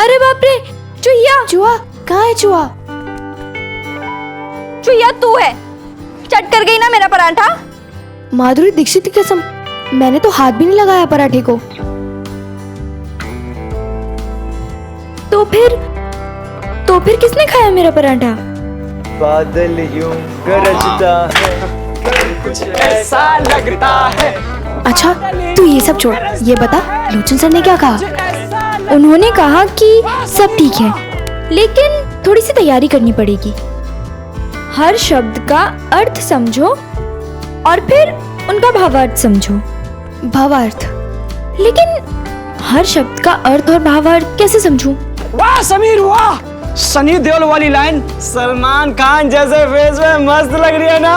अरे बाप रे, चुहिया। चूहा? कहाँ है चूहा? चुहिया तू है, चट कर गई ना मेरा पराठा। माधुरी दीक्षित की कसम, मैंने तो हाथ भी नहीं लगाया पराठे को। तो फिर किसने खाया मेरा पराठा? बादल यूं गरजता है, कुछ ऐसा लगता है। अच्छा तू ये सब छोड़, ये बता लोचन सर ने क्या कहा? उन्होंने कहा कि सब ठीक है, लेकिन थोड़ी सी तैयारी करनी पड़ेगी। हर शब्द का अर्थ समझो और फिर उनका भावार्थ समझो। भावार्थ? लेकिन हर शब्द का अर्थ और भावार्थ कैसे समझूं? वाह समीर वाह, सनी देओल वाली लाइन सलमान खान जैसे फेस में मस्त लग रही है ना।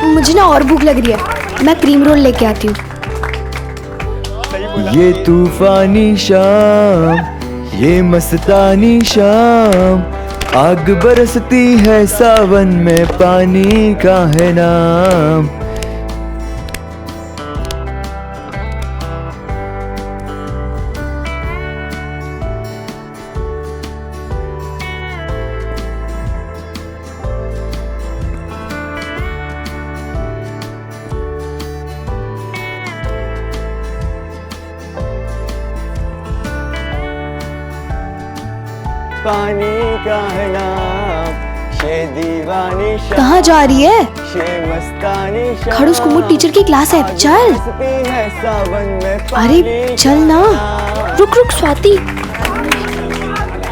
मुझे ना और भूख लग रही है, मैं क्रीम रोल लेके आती हूँ। ये तूफानी शाम, ये मस्तानी शाम, आग बरसती है सावन में, पानी का है नाम। पानी का है नाम, ये दीवानी शाम, कहाँ जा रही है? ये मस्तानी शाम, खड़ूस कुमुद टीचर की क्लास है, चल। बरसती है सावन में, अरे पानी चल का ना। नाम। रुक रुक स्वाति,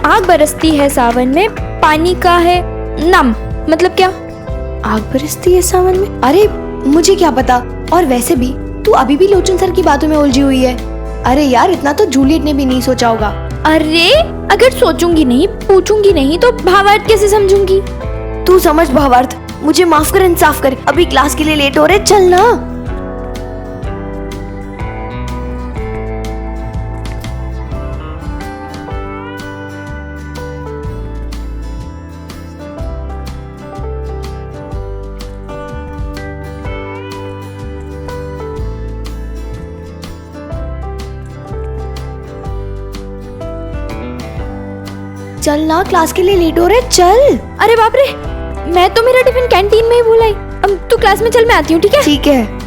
आग बरसती है सावन में, पानी का है नम, मतलब क्या? आग बरसती है सावन में? अरे मुझे क्या पता, और वैसे भी तू अभी भी लोचन सर की बातों में उलझी हुई है। अरे यार इतना तो जूलियट ने भी नहीं सोचा होगा। अरे अगर सोचूंगी नहीं, पूछूंगी नहीं, तो भावार्थ कैसे समझूंगी? तू समझ भावार्थ, मुझे माफ कर, इंसाफ कर, अभी क्लास के लिए लेट हो रहे, चल ना। चल ना, क्लास के लिए लेट हो रहे, चल। अरे बाप रे, मैं तो मेरा टिफिन कैंटीन में ही भूल आई। अब तू क्लास में चल, मैं आती हूँ, ठीक है? ठीक है।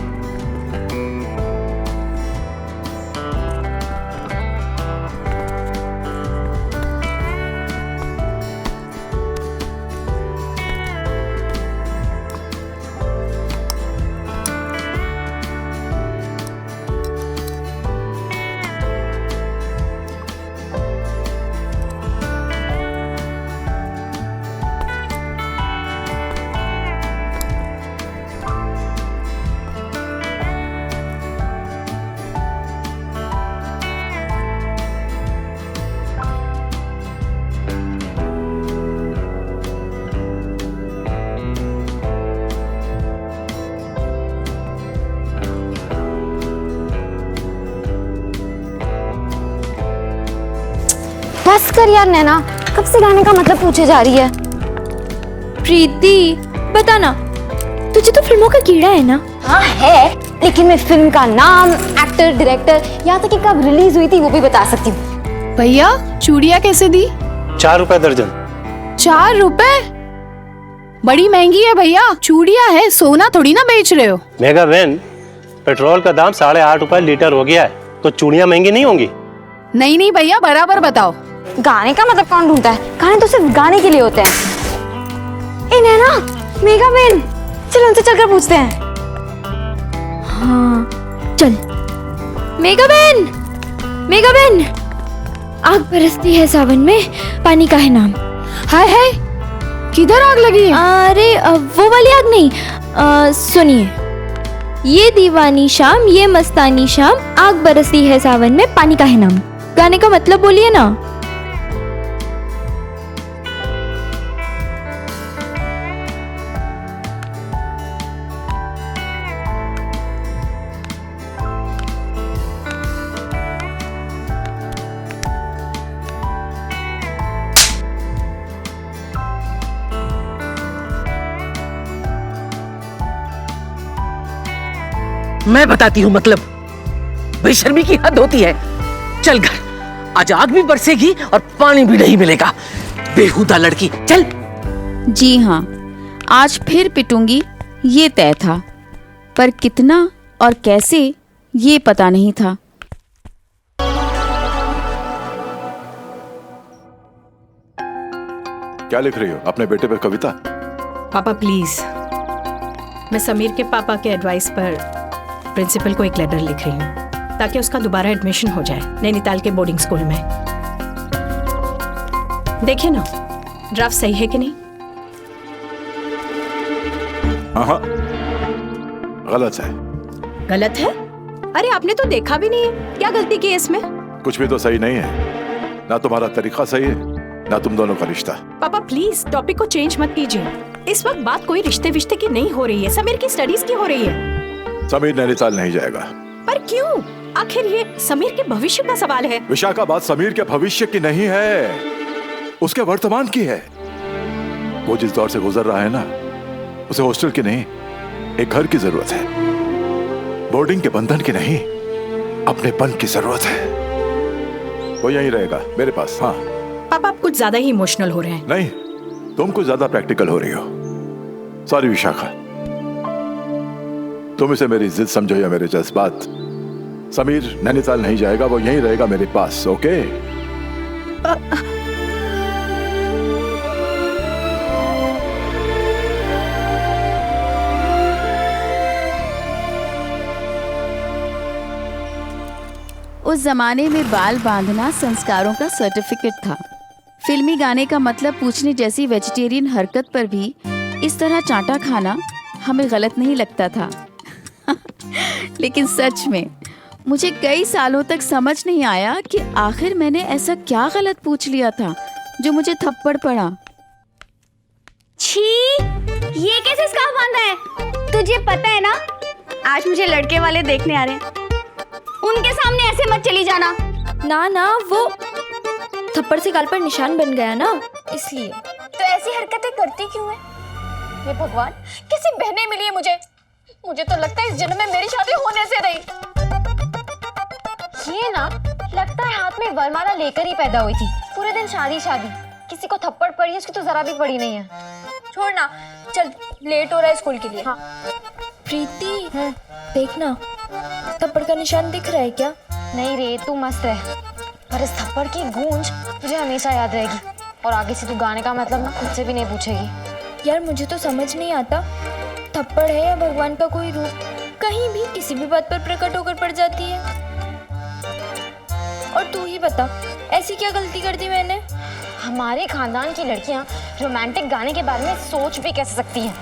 बस कर यार नैना, कब से गाने का मतलब पूछे जा रही है। प्रीति बता ना, तुझे तो फिल्मों का कीड़ा है ना? हाँ है, लेकिन मैं फिल्म का नाम, एक्टर, डायरेक्टर, यहाँ तक कि कब रिलीज हुई थी वो भी बता सकती हूँ। भैया चूड़ियाँ कैसे दी? 4 रुपए दर्जन। 4 रुपए? बड़ी महंगी है भैया, चूड़ियाँ है, सोना थोड़ी ना बेच रहे हो। मेगा बहन, पेट्रोल का दाम 8.5 रुपए लीटर हो गया है, तो चूड़ियाँ महंगी नहीं होंगी? नहीं नहीं भैया, बराबर बताओ। गाने का मतलब कौन ढूंढता है? गाने तो सिर्फ गाने के लिए होते हैं। ए नैना, मेगा बहन, चलो उनसे चलकर पूछते हैं। हाँ चल। मेगा बहन, मेगा बहन, आग बरसती है सावन में, पानी का है नाम। हाय हाय, किधर आग लगी? अरे वो वाली आग नहीं, सुनिए। ये दीवानी शाम, ये मस्तानी शाम, आग बरसती है सावन में, पानी का है नाम। गाने का मतलब बोलिए ना। मैं बताती हूँ मतलब, बेशर्मी की हद होती है। चल घर, आज आग भी बरसेगी और पानी भी नहीं मिलेगा। बेहुदा लड़की, चल। जी हाँ, आज फिर पिटूंगी ये तय था, पर कितना और कैसे ये पता नहीं था। क्या लिख रही हो? अपने बेटे पे कविता? पापा प्लीज, मैं समीर के पापा के एडवाइस पर प्रिंसिपल को एक लेटर लिख रही हूँ ताकि उसका दोबारा एडमिशन हो जाए नैनीताल के बोर्डिंग स्कूल में। देखिए ना, ड्राफ्ट सही है कि नहीं? हाँ, गलत है। गलत है? अरे आपने तो देखा भी नहीं है, क्या गलती की है इसमें? कुछ भी तो सही नहीं है। ना तुम्हारा तरीका सही है, ना तुम दोनों का रिश्ता। पापा प्लीज टॉपिक को चेंज मत कीजिए। इस वक्त बात कोई रिश्ते की नहीं हो रही है, समीर की स्टडीज की हो रही है। समीर नैनीताल नहीं जाएगा। पर क्यों? आखिर ये समीर के भविष्य का सवाल है। विशाखा, बात समीर के भविष्य की नहीं है, उसके वर्तमान की है। वो जिस दौर से गुजर रहा है ना, उसे हॉस्टल की नहीं, एक घर की जरूरत है। बोर्डिंग के बंधन की नहीं, अपनेपन की जरूरत है। वो यहीं रहेगा मेरे पास। हाँ पापा, आप कुछ ज्यादा ही इमोशनल हो रहे हैं। नहीं, तुम कुछ ज्यादा प्रैक्टिकल हो रही हो। सॉरी विशाखा, तुम इसे मेरी जिद समझो या मेरे जज्बात। समीर नैनीताल नहीं जाएगा, वो यहीं रहेगा मेरे पास। ओके? उस जमाने में बाल बांधना संस्कारों का सर्टिफिकेट था। फिल्मी गाने का मतलब पूछने जैसी वेजिटेरियन हरकत पर भी इस तरह चांटा खाना हमें गलत नहीं लगता था। लेकिन सच में मुझे कई सालों तक समझ नहीं आया कि आखिर मैंने ऐसा क्या गलत पूछ लिया था जो मुझे थप्पड़ पड़ा। छी, ये कैसे स्कार्फ बांधा है? तुझे पता है ना, आज मुझे लड़के वाले देखने आ रहे हैं। उनके सामने ऐसे मत चली जाना। ना, वो थप्पड़ से गाल पर निशान बन गया ना, इसलिए। तो ऐसी हरकतें करती क्यों है? हे भगवान, कैसी बहनें मिली है मुझे। मुझे तो लगता है इस जन्म में मेरी शादी होने से रही। ये ना, लगता है हाथ में वरमाला लेकर ही पैदा हुई थी। पूरे दिन शादी शादी, किसी को थप्पड़ पड़ी, उसकी तो जरा भी पड़ी नहीं है। छोड़ ना, चल लेट हो रहा है स्कूल के लिए। हाँ। प्रीति, देखना, थप्पड़ का निशान दिख रहा है क्या? नहीं रे, तू मस्त है, पर इस थप्पड़ की गूंज तुझे हमेशा याद रहेगी। और आगे से तू गाने का मतलब ना खुद से भी नहीं पूछेगी। यार मुझे तो समझ नहीं आता, थप्पड़ है या भगवान का कोई रूप, कहीं भी किसी भी बात पर प्रकट होकर पड़ जाती है। और तू ही बता, ऐसी क्या गलती कर दी मैंने? हमारे खानदान की लड़कियां रोमांटिक गाने के बारे में सोच भी कैसे सकती हैं?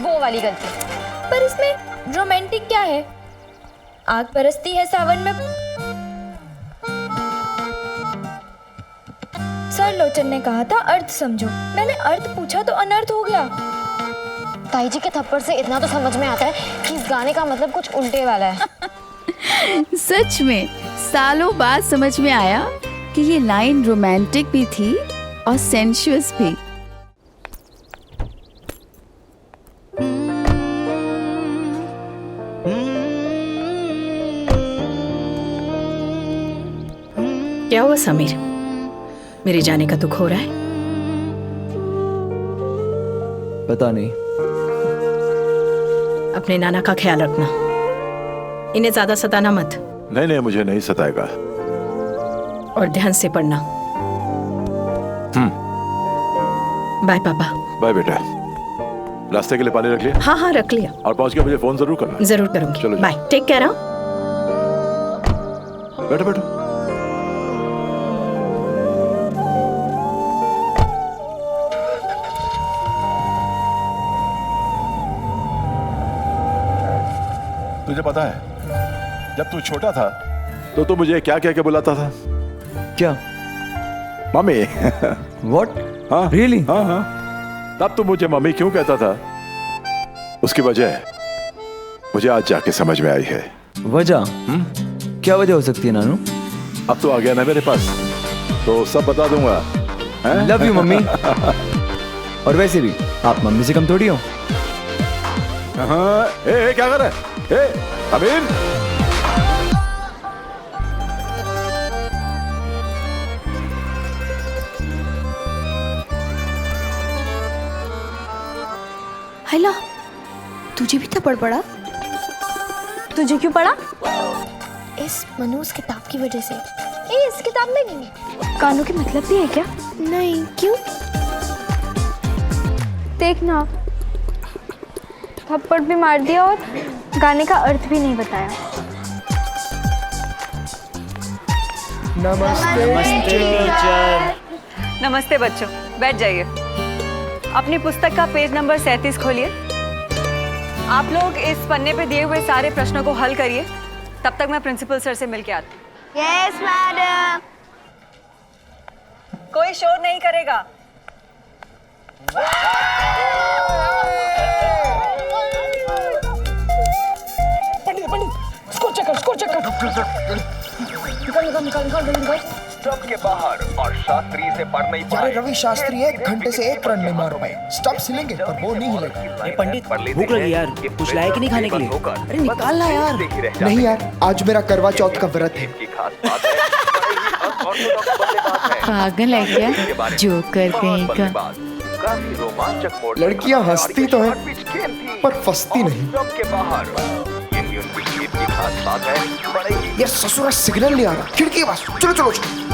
वो वाली गलती। पर इसमें रोमांटिक क्या है? आग बरसती है सावन में। सर लोचन ने कहा था अर्थ समझो, मैंने अर्थ पूछा तो अनर्थ हो गया। ताई जी के थप्पड़ से इतना तो समझ में आता है कि इस गाने का मतलब कुछ उल्टे वाला है। सच में सालों बाद समझ में आया कि ये लाइन रोमांटिक भी थी और सेंशुअस भी। क्या हुआ समीर, मेरे जाने का दुख हो रहा है? पता नहीं। अपने नाना का ख्याल रखना, इन्हें ज्यादा सताना मत। नहीं, मुझे नहीं सताएगा। और ध्यान से पढ़ना। बाय पापा। बाय बेटा। रास्ते के लिए पानी रख लिया? हाँ रख लिया। और पहुंच के मुझे फोन जरूर करना। जरूर करूंगी। चलो बाय, टेक केयर। बैठो। तुझे पता है, जब तू छोटा था तो तू मुझे क्या कह के बुलाता था? क्या? मम्मी। What? हाँ Really? हाँ। तब तू मुझे मम्मी क्यों कहता था, उसकी वजह मुझे आज जाके समझ में आई है। वजह? क्या वजह हो सकती है नानू? अब तो आ गया ना मेरे पास, तो सब बता दूंगा। Love you mummy. और वैसे भी आप मम्मी से कम थोड़ी हो। हाँ, क्या कर रहा है? अमीर, हैला, तुझे भी थप्पड़ पड़ा? तुझे क्यों पड़ा? इस मनोज किताब की वजह से। इस किताब में कानों के मतलब भी है क्या? नहीं, क्यों? देखना, थप्पड़ भी मार दिया और गाने का अर्थ भी नहीं बताया। नमस्ते बच्चों, बैठ जाइए। अपनी पुस्तक का पेज नंबर 37 खोलिए। आप लोग इस पन्ने पे दिए हुए सारे प्रश्नों को हल करिए। तब तक मैं प्रिंसिपल सर से मिलके आती हूँ। Yes madam. कोई शोर नहीं करेगा। स्टॉप के बाहर और शास्त्री से पढ़ नहीं पाए। रवि शास्त्री 1 घंटे से 1 रन नहीं मार पाए। स्टॉप सिलेंगे पर वो नहीं हिलेगा। पंडित, भूख लगी यार, कुछ लाए कि नहीं खाने के लिए? अरे निकालना यार। नहीं यार, आज मेरा करवा चौथ का व्रत है। पागल है क्या? जोकर कहीं का। काफी रोमांचक मोड़। लड़कियां हंसती तो हैं पर फंसती नहीं। के बाहर उनकी जीत की खास बात है। ये ससुरा सिग्नल नहीं आ रहा। खिड़की के पास चलो चलो चलो।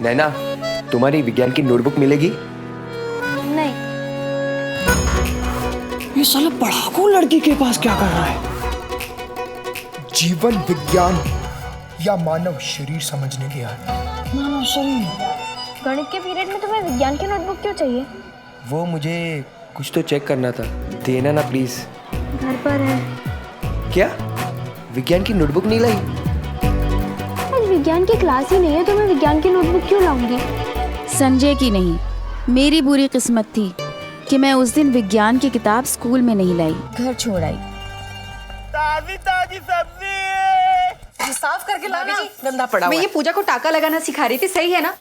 नैना, तुम्हारी विज्ञान की नोटबुक मिलेगी? नहीं। ये साला पढ़ाकू लड़की के पास क्या कर रहा है? जीवन विज्ञान या मानव शरीर समझने गया है। मानव शरीर। गणित के पीरियड में तुम्हें विज्ञान की नोटबुक क्यों चाहिए? वो मुझे कुछ तो चेक करना था, देना ना प्लीज। घर पर है। क्या विज्ञान की नोटबुक नहीं लाई? आज विज्ञान की क्लास ही नहीं है तो मैं विज्ञान की नोटबुक क्यों लाऊंगी? संजय की नहीं, मेरी बुरी किस्मत थी कि मैं उस दिन विज्ञान की किताब स्कूल में नहीं लाई, घर छोड़ आई। ताजी ताजी सब्जी साफ करके लाना। गंदा पड़ा। मैं ये पूजा को टाका लगाना सिखा रही थी, सही है ना?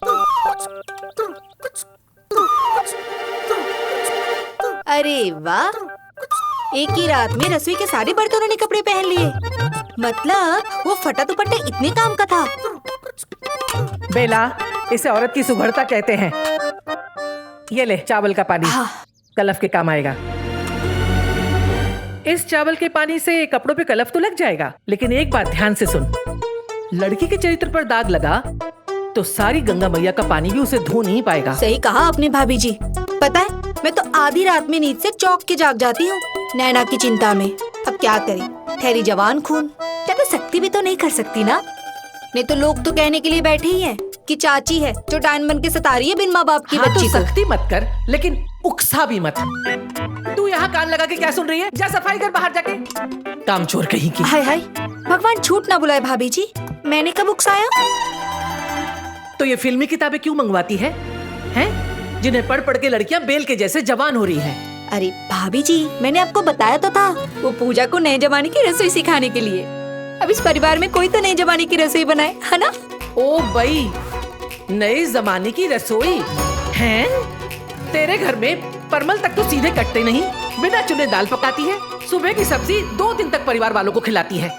अरे वाह, एक ही रात में रसोई के सारे बर्तनों ने कपड़े पहन लिए। मतलब वो फटा दुपट्टा इतने काम का था। बेला, इसे औरत की सुघड़ता कहते हैं। ये ले चावल का पानी। कलफ के काम आएगा। इस चावल के पानी से कपड़ों पे कलफ तो लग जाएगा, लेकिन एक बात ध्यान से सुन। लड़की के चरित्र पर दाग लगा तो सारी गंगा मैया का पानी भी उसे धो नहीं पाएगा। सही कहा आपने भाभी जी। पता है, मैं तो आधी रात में नींद से चौंक के जाग जाती हूँ नैना की चिंता में। अब क्या करें, ठहरी जवान खून, ज्यादा सख्ती भी तो नहीं कर सकती ना। नहीं तो लोग तो कहने के लिए बैठे ही हैं कि चाची है जो डायन बन के सता रही है बिन माँ बाप की बच्ची तो सख्ती मत कर, लेकिन उकसा भी मत। तू यहाँ कान लगा के क्या सुन रही है? जा सफाई कर बाहर जाके। काम चोर कहीं की। हाय हाय, भगवान झूठ ना बुलाए भाभी जी, मैंने कब उकसाया? तो ये फिल्मी किताबें क्यों मंगवाती है? हैं? जिन्हें पढ़ पढ़ के लड़कियां बेल के जैसे जवान हो रही हैं। अरे भाभी जी, मैंने आपको बताया तो था, वो पूजा को नए जमाने की रसोई सिखाने के लिए। अब इस परिवार में कोई तो नए जमाने की रसोई बनाए, है ना? ओ भाई, नए जमाने की रसोई हैं? तेरे घर में परमल तक तो सीधे कटते नहीं, बिना चुने दाल पकाती है, सुबह की सब्जी 2 दिन तक परिवार वालों को खिलाती है,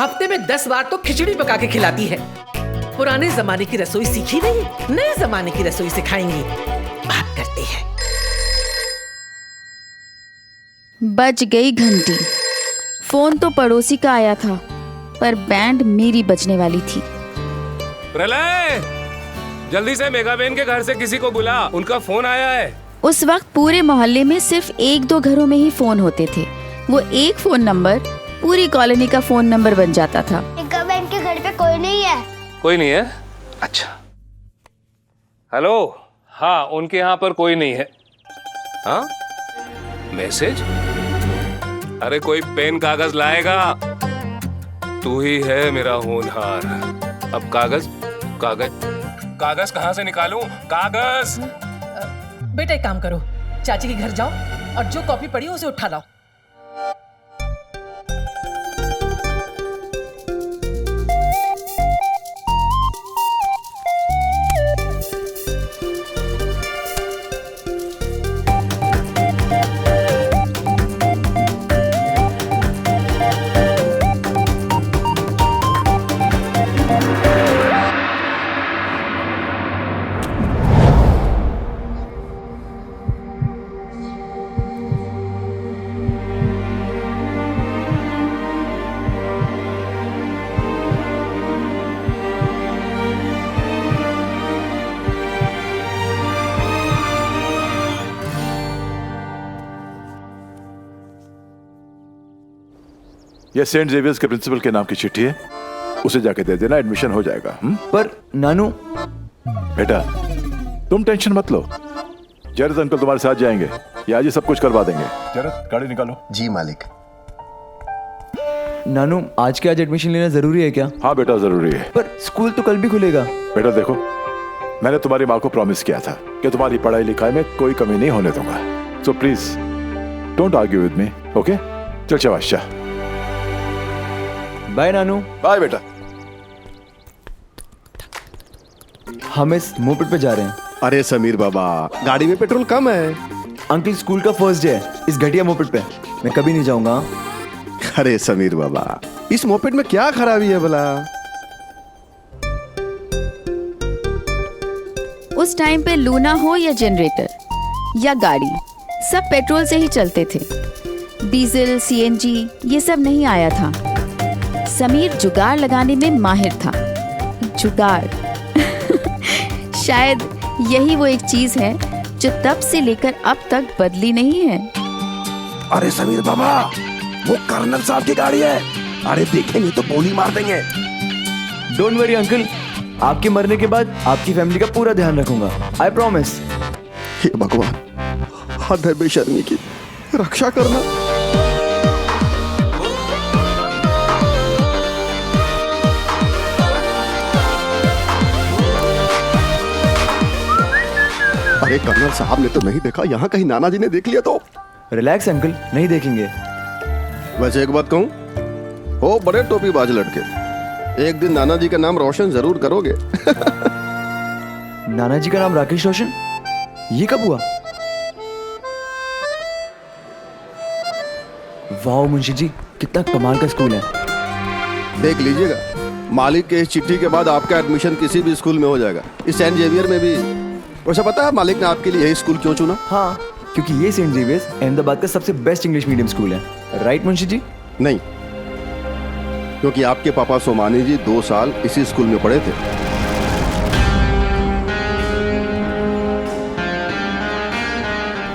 हफ्ते में 10 बार तो खिचड़ी पका के खिलाती है। पुराने जमाने की रसोई सीखी नहीं, नए जमाने की रसोई सिखाएंगी। बात करते हैं। बज गई घंटी। फोन तो पड़ोसी का आया था, पर बैंड मेरी बजने वाली थी। प्रलय, जल्दी से मेगा बहन के घर से किसी को बुला, उनका फोन आया है। उस वक्त पूरे मोहल्ले में सिर्फ 1-2 घरों में ही फोन होते थे। वो एक फोन नंबर पूरी कॉलोनी का फोन नंबर बन जाता था। मेगा बहन के घर पे कोई नहीं है। कोई नहीं है? अच्छा। हेलो, हाँ, उनके यहाँ पर कोई नहीं है। हाँ, मैसेज? अरे कोई पेन कागज लाएगा? तू ही है मेरा होनहार। अब कागज कागज कागज कहाँ से निकालूं? कागज। बेटा एक काम करो, चाची के घर जाओ और जो कॉपी पड़ी उसे उठा लाओ। ये सेंट जेवियर्स के प्रिंसिपल के नाम की चिट्ठी है, उसे जाके दे देना, एडमिशन हो जाएगा। पर नानू। बेटा तुम टेंशन मत लो, जरद अंकल तुम्हारे साथ जाएंगे, ये आज ही सब कुछ करवा देंगे। जरद गाड़ी निकालो। जी मालिक। नानू आज के आज एडमिशन लेना जरूरी है क्या? हाँ बेटा जरूरी है। पर स्कूल तो कल भी खुलेगा। बेटा देखो, मैंने तुम्हारी माँ को प्रॉमिस किया था कि तुम्हारी पढ़ाई लिखाई में कोई कमी नहीं होने दूंगा। So please don't argue with me, okay? चल शाबाश। बाय नानू। बाय बेटा। हम इस मोपेड पे जा रहे हैं। अरे समीर बाबा, गाड़ी में पेट्रोल कम है। अंकल स्कूल का फर्स्ट डे है इस घटिया मोपेड पे, मैं कभी नहीं जाऊंगा। अरे समीर बाबा, इस मोपेड में क्या खराबी है भला? उस टाइम पे लूना हो या जनरेटर या गाड़ी, सब पेट्रोल से ही चलते थे। डीजल, सीएनजी ये सब नहीं आया था। समीर जुगाड़ लगाने में माहिर था। जुगाड़ शायद यही वो एक चीज है जो तब से लेकर अब तक बदली नहीं है। अरे समीर बाबा, वो कर्नल साहब की गाड़ी है। अरे देखेंगे तो गोली मार देंगे। डोंट वरी अंकल, आपके मरने के बाद आपकी फैमिली का पूरा ध्यान रखूंगा, आई प्रॉमिस। हे भगवान, हद है बेशर्मी की, रक्षा करना। अरे कर्नल साहब ने तो नहीं देखा, यहाँ कहीं नाना जी ने देख लिया तो? रिलैक्स अंकल, नहीं देखेंगे। वैसे एक बात कहूँ, हो बड़े टोपीबाज लड़के, एक दिन नाना जी का नाम रोशन जरूर करोगे। नाना जी का नाम राकेश रोशन? ये कब हुआ? वाह मुंशी जी, कितना कमाल का स्कूल है। देख लीजिएगा, मालिक के इस चिट्ठी के बाद आपका एडमिशन किसी भी स्कूल में हो जाएगा, इस सेंट जेवियर में भी। वैसे पता है मालिक ने आपके लिए यही स्कूल क्यों चुना? हाँ, क्योंकि ये सेंट जेवियर्स अहमदाबाद का सबसे बेस्ट इंग्लिश मीडियम स्कूल है। राइट मुंशी जी? नहीं, क्योंकि आपके पापा सोमानी जी 2 साल इसी स्कूल में पढ़े थे।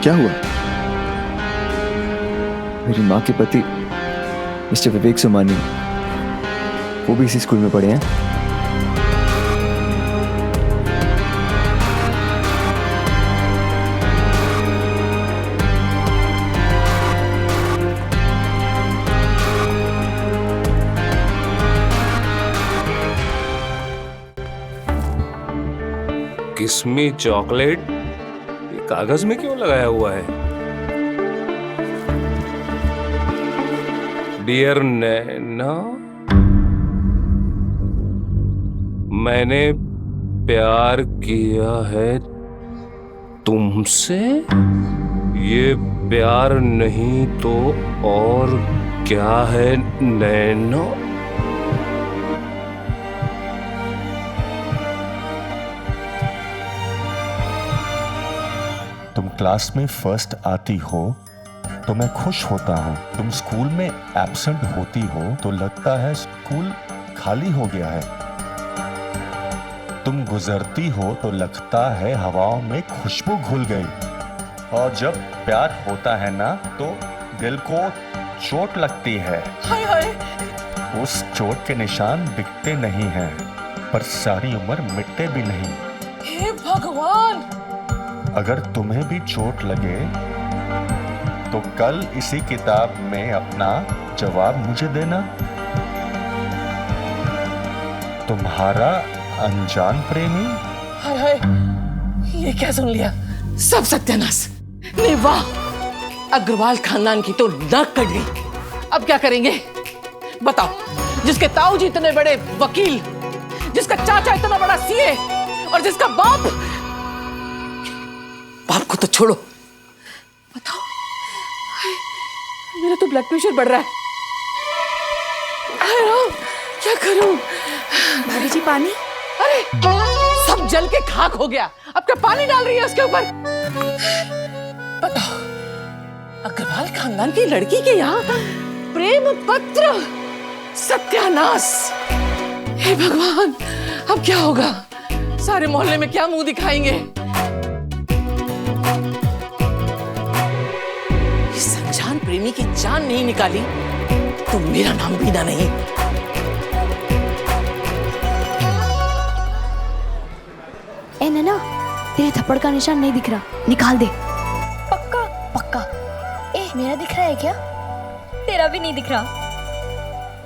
क्या हुआ? मेरी माँ के पति मिस्टर विवेक सोमानी, वो भी इसी स्कूल में पढ़े हैं। किस्मी चॉकलेट ये कागज में क्यों लगाया हुआ है? डियर नैना, मैंने प्यार किया है तुमसे। ये प्यार नहीं तो और क्या है नैना? तुम क्लास में फर्स्ट आती हो तो मैं खुश होता हूँ। तुम स्कूल में एब्सेंट होती हो तो लगता है स्कूल खाली हो गया है। तुम गुजरती हो तो लगता है हवाओं में खुशबू घुल गई। और जब प्यार होता है ना तो दिल को चोट लगती है। हाय हाय। उस चोट के निशान दिखते नहीं हैं, पर सारी उम्र मिटते भी नहीं। हे भगवान! अगर तुम्हें भी चोट लगे तो कल इसी किताब में अपना जवाब मुझे देना। तुम्हारा अनजान प्रेमी। हाय हाय, ये क्या सुन लिया? सब सत्यानाश। नहीं वाह, अग्रवाल खानदान की तो नाक कट गई। अब क्या करेंगे बताओ? जिसके ताऊ जी इतने बड़े वकील, जिसका चाचा इतना बड़ा सीए और जिसका बाप को तो छोड़ो, बताओ मेरा तो ब्लड प्रेशर बढ़ रहा है। हाय राम, क्या करूं? भाभी जी पानी। अरे सब जल के खाक हो गया, अब क्या पानी डाल रही है उसके ऊपर? बताओ, अग्रवाल खानदान की लड़की के यहाँ प्रेम पत्र। सत्यानाश। हे भगवान, अब क्या होगा? सारे मोहल्ले में क्या मुंह दिखाएंगे? इस अनजान प्रेमी की जान नहीं निकाली तो मेरा नाम बीना नहीं। ए नैना, तेरे थप्पड़ का निशान नहीं दिख रहा, निकाल दे। पक्का? पक्का। ए मेरा दिख रहा है क्या? तेरा भी नहीं दिख रहा।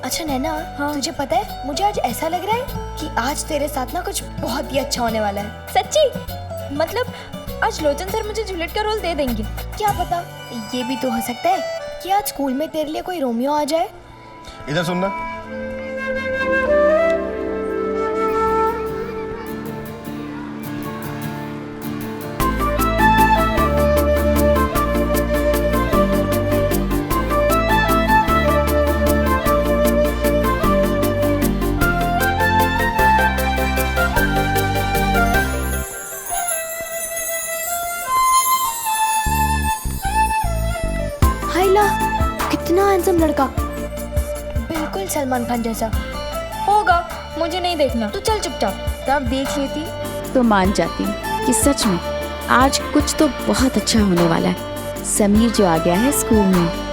अच्छा नैना, हाँ? तुझे पता है मुझे आज ऐसा लग रहा है कि आज तेरे साथ ना कुछ बहुत ही अच्छा होने वाला है। सच्ची? मतलब आज लोचन सर मुझे जूलियट का रोल दे देंगे? क्या पता, ये भी तो हो सकता है कि आज स्कूल में तेरे लिए कोई रोमियो आ जाए। इधर सुनना। कितना हैंडसम लड़का, बिल्कुल सलमान खान जैसा। होगा, मुझे नहीं देखना, तू चल चुपचाप। तब देख लेती तो मान जाती कि सच में आज कुछ तो बहुत अच्छा होने वाला है। समीर जो आ गया है स्कूल में।